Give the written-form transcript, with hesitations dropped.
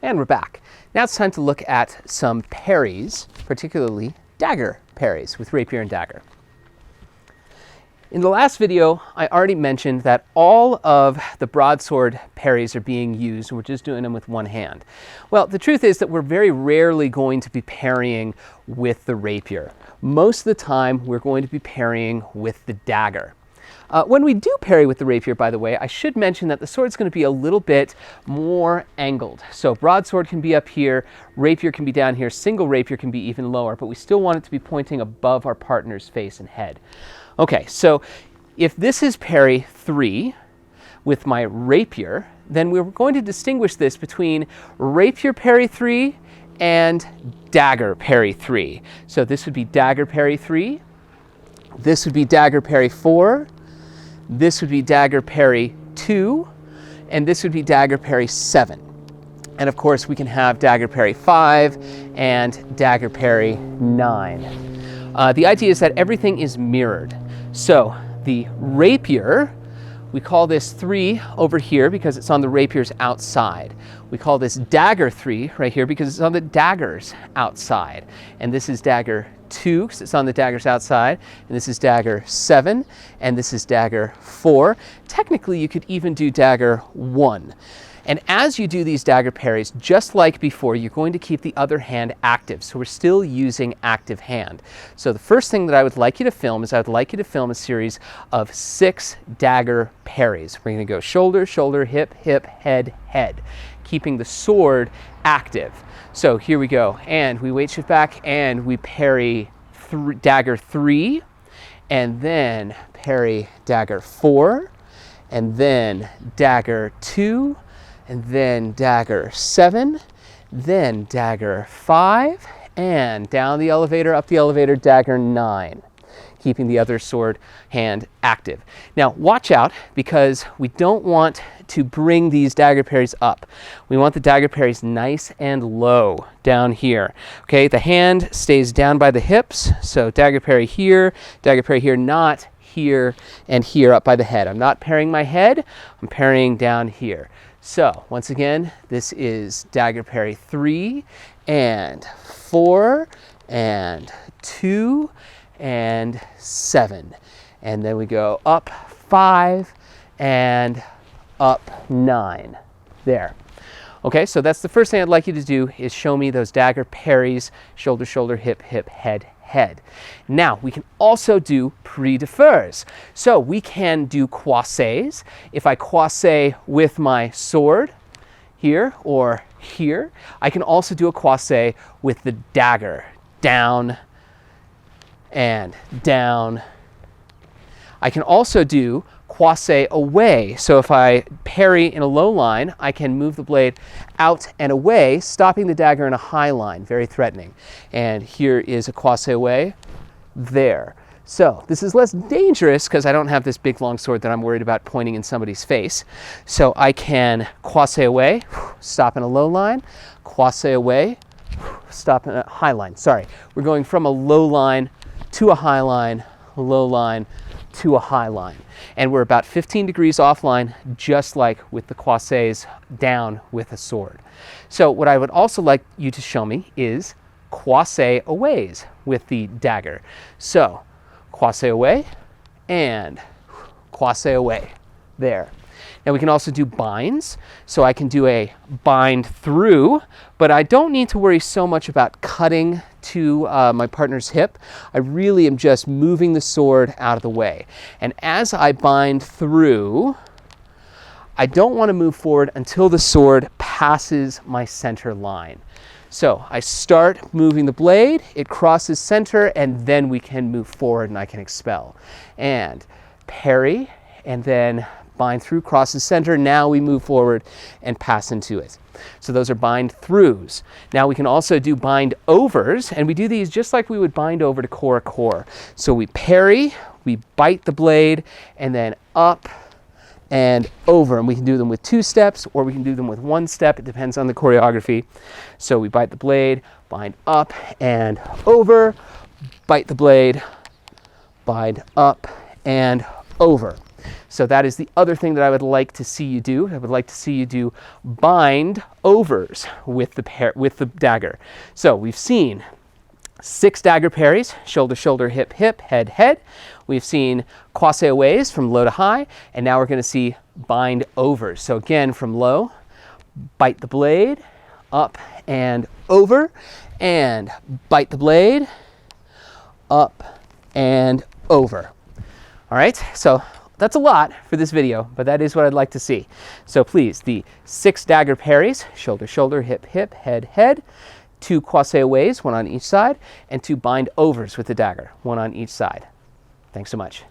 And we're back. Now it's time to look at some parries, particularly dagger parries with rapier and dagger. In the last video, I already mentioned that all of the broadsword parries are being used, and we're just doing them with one hand. Well, the truth is that we're very rarely going to be parrying with the rapier. Most of the time, we're going to be parrying with the dagger. When we do parry with the rapier, by the way, I should mention that the sword's going to be a little bit more angled. So broadsword can be up here, rapier can be down here, single rapier can be even lower, but we still want it to be pointing above our partner's face and head. Okay, so if this is parry 3 with my rapier, then we're going to distinguish this between rapier parry 3 and dagger parry 3. So this would be dagger parry 3, this would be dagger parry 4, this would be dagger parry 2, and this would be dagger parry 7. And of course we can have dagger parry 5 and dagger parry 9. The idea is that everything is mirrored. So the rapier, we call this 3 over here because it's on the rapier's outside. We call this dagger 3 right here because it's on the dagger's outside. And this is dagger 2 because it's on the dagger's outside. And this is dagger 7. And this is dagger 4. Technically, you could even do dagger 1. And as you do these dagger parries, just like before, you're going to keep the other hand active. So we're still using active hand. So the first thing that I would like you to film is I would like you to film a series of 6 dagger parries. We're going to go shoulder, shoulder, hip, hip, head, head, keeping the sword active. So here we go. And we weight shift back and we parry dagger 3, and then parry dagger 4, and then dagger 2, and then dagger 7, then dagger 5, and down the elevator, up the elevator, dagger 9, keeping the other sword hand active. Now watch out, because we don't want to bring these dagger parries up. We want the dagger parries nice and low down here. Okay, the hand stays down by the hips, so dagger parry here, not here and here up by the head. I'm not parrying my head, I'm parrying down here. So once again, this is dagger parry 3 and 4 and 2 and 7. And then we go up 5 and up 9. There. Okay, so that's the first thing I'd like you to do is show me those dagger parries, shoulder, shoulder, hip, hip, head, head. Now, we can also do pris de fers. So we can do croisés. If I croisé with my sword here or here, I can also do a croisé with the dagger. Down and down. I can also do croisé away. So if I parry in a low line, I can move the blade out and away, stopping the dagger in a high line, very threatening. And here is a croisé away, there. So this is less dangerous because I don't have this big long sword that I'm worried about pointing in somebody's face. So I can croisé away, stop in a low line, croisé away, stop in a high line. Sorry, we're going from a low line to a high line, low line to a high line. And we're about 15 degrees offline, just like with the croisés down with a sword. So what I would also like you to show me is croisé aways with the dagger. So croisé away and croisé away, there. Now we can also do binds. So I can do a bind through, but I don't need to worry so much about cutting to my partner's hip. I really am just moving the sword out of the way. And as I bind through, I don't want to move forward until the sword passes my center line. So I start moving the blade, it crosses center, and then we can move forward and I can expel. And parry, and then bind through, crosses center. Now we move forward and pass into it. So those are bind throughs. Now we can also do bind overs, and we do these just like we would bind over to core core. So we parry, we bite the blade, and then up and over. And we can do them with 2 steps, or we can do them with 1 step. It depends on the choreography. So we bite the blade, bind up and over, bite the blade, bind up and over. So that is the other thing that I would like to see you do. I would like to see you do bind overs with the dagger. So we've seen 6 dagger parries, shoulder, shoulder, hip, hip, head, head. We've seen croisé awais from low to high, and now we're going to see bind overs. So again, from low, bite the blade, up and over, and bite the blade, up and over. All right, so that's a lot for this video, but that is what I'd like to see. So please, the 6 dagger parries, shoulder, shoulder, hip, hip, head, head, 2 croisé awais, 1 on each side, and 2 bind overs with the dagger, 1 on each side. Thanks so much.